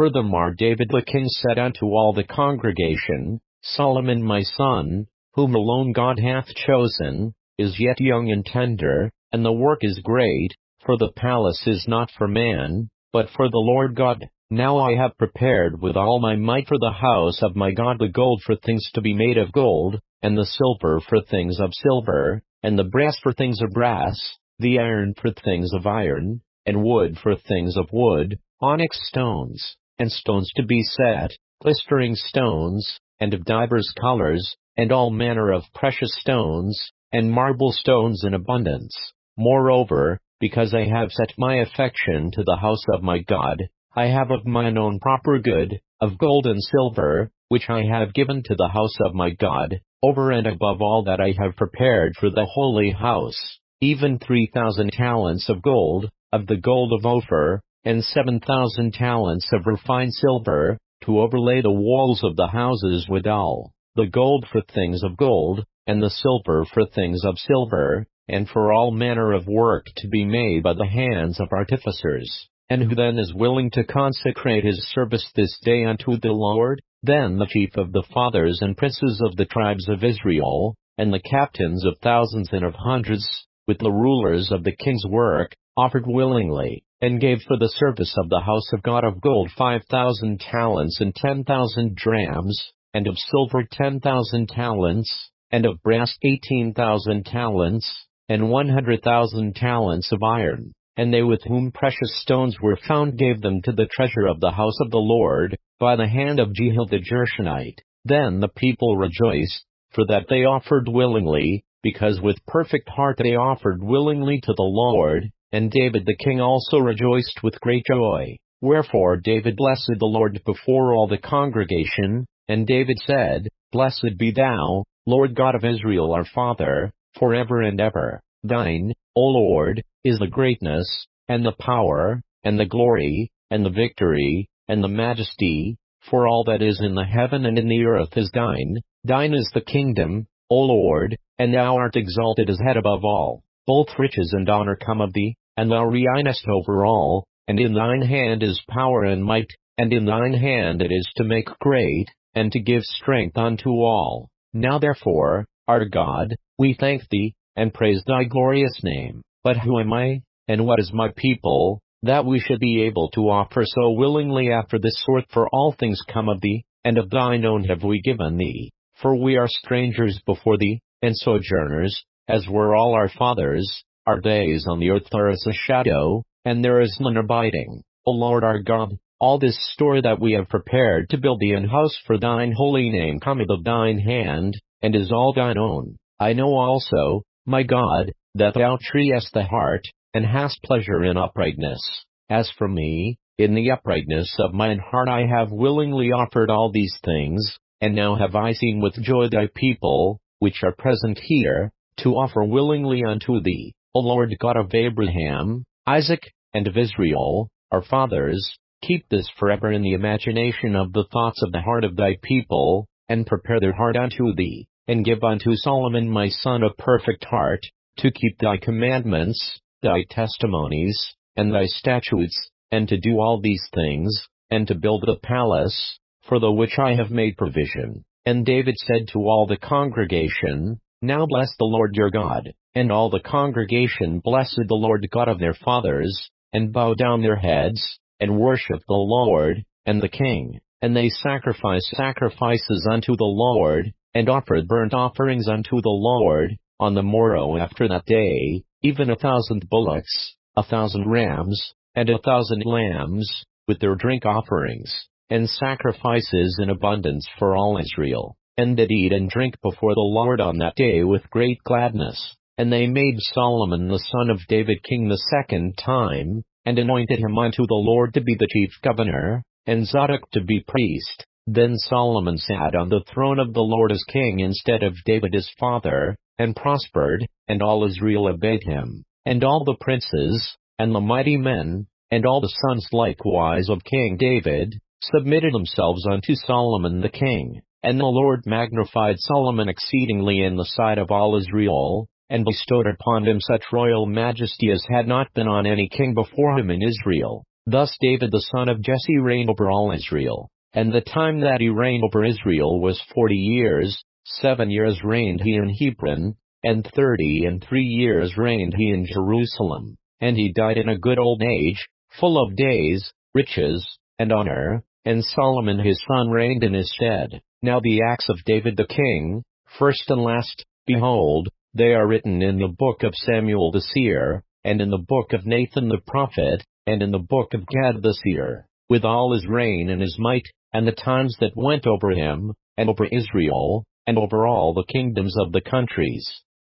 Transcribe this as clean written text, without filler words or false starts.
Furthermore David the king said unto all the congregation, Solomon my son, whom alone God hath chosen, is yet young and tender, and the work is great, for the palace is not for man, but for the Lord God. Now I have prepared with all my might for the house of my God the gold for things to be made of gold, and the silver for things of silver, and the brass for things of brass, the iron for things of iron, and wood for things of wood, onyx stones, and stones to be set, glistering stones, and of divers colors, and all manner of precious stones, and marble stones in abundance. Moreover, because I have set my affection to the house of my God, I have of mine own proper good, of gold and silver, which I have given to the house of my God, over and above all that I have prepared for the holy house, even 3,000 talents of gold, of the gold of Ophir, and 7,000 talents of refined silver, to overlay the walls of the houses withal, the gold for things of gold, and the silver for things of silver, and for all manner of work to be made by the hands of artificers. And who then is willing to consecrate his service this day unto the Lord? Then the chief of the fathers and princes of the tribes of Israel, and the captains of thousands and of hundreds, with the rulers of the king's work, offered willingly, and gave for the service of the house of God of gold 5,000 talents and 10,000 drams, and of silver 10,000 talents, and of brass 18,000 talents, and 100,000 talents of iron. And they with whom precious stones were found gave them to the treasure of the house of the Lord, by the hand of Jehiel the Gershonite. Then the people rejoiced, for that they offered willingly, because with perfect heart they offered willingly to the Lord, and David the king also rejoiced with great joy. Wherefore David blessed the Lord before all the congregation, and David said, Blessed be thou, Lord God of Israel our Father, forever and ever. Thine, O Lord, is the greatness, and the power, and the glory, and the victory, and the majesty, for all that is in the heaven and in the earth is thine. Thine is the kingdom, O Lord, and thou art exalted as head above all. Both riches and honor come of thee, and thou reignest over all, and in thine hand is power and might, and in thine hand it is to make great, and to give strength unto all. Now therefore, our God, we thank thee, and praise thy glorious name. But who am I, and what is my people, that we should be able to offer so willingly after this sort? For all things come of thee, and of thine own have we given thee. For we are strangers before thee, and sojourners, as were all our fathers. Our days on the earth are as a shadow, and there is none abiding. O Lord our God, all this store that we have prepared to build thee an house for thine holy name cometh of thine hand, and is all thine own. I know also, my God, that thou treatest the heart, and hast pleasure in uprightness. As for me, in the uprightness of mine heart I have willingly offered all these things, and now have I seen with joy thy people, which are present here, to offer willingly unto thee, O Lord God of Abraham, Isaac, and of Israel, our fathers. Keep this forever in the imagination of the thoughts of the heart of thy people, and prepare their heart unto thee, and give unto Solomon my son a perfect heart, to keep thy commandments, thy testimonies, and thy statutes, and to do all these things, and to build the palace, for the which I have made provision. And David said to all the congregation, Now bless the Lord your God. And all the congregation blessed the Lord God of their fathers, and bowed down their heads, and worshipped the Lord, and the king. And they sacrificed sacrifices unto the Lord, and offered burnt offerings unto the Lord. On the morrow after that day, even 1,000 bullocks, 1,000 rams, and 1,000 lambs, with their drink offerings, and sacrifices in abundance for all Israel. And did eat and drink before the Lord on that day with great gladness. And they made Solomon the son of David king the second time, and anointed him unto the Lord to be the chief governor, and Zadok to be priest. Then Solomon sat on the throne of the Lord as king instead of David his father, and prospered, and all Israel obeyed him. And all the princes, and the mighty men, and all the sons likewise of King David, submitted themselves unto Solomon the king. And the Lord magnified Solomon exceedingly in the sight of all Israel, and bestowed upon him such royal majesty as had not been on any king before him in Israel. Thus David the son of Jesse reigned over all Israel. And the time that he reigned over Israel was 40 years. 7 years reigned he in Hebron, and 30 and 3 years reigned he in Jerusalem. And he died in a good old age, full of days, riches, and honor, and Solomon his son reigned in his stead. Now the acts of David the king, first and last, behold, they are written in the book of Samuel the seer, and in the book of Nathan the prophet, and in the book of Gad the seer, with all his reign and his might, and the times that went over him, and over Israel, and over all the kingdoms of the countries.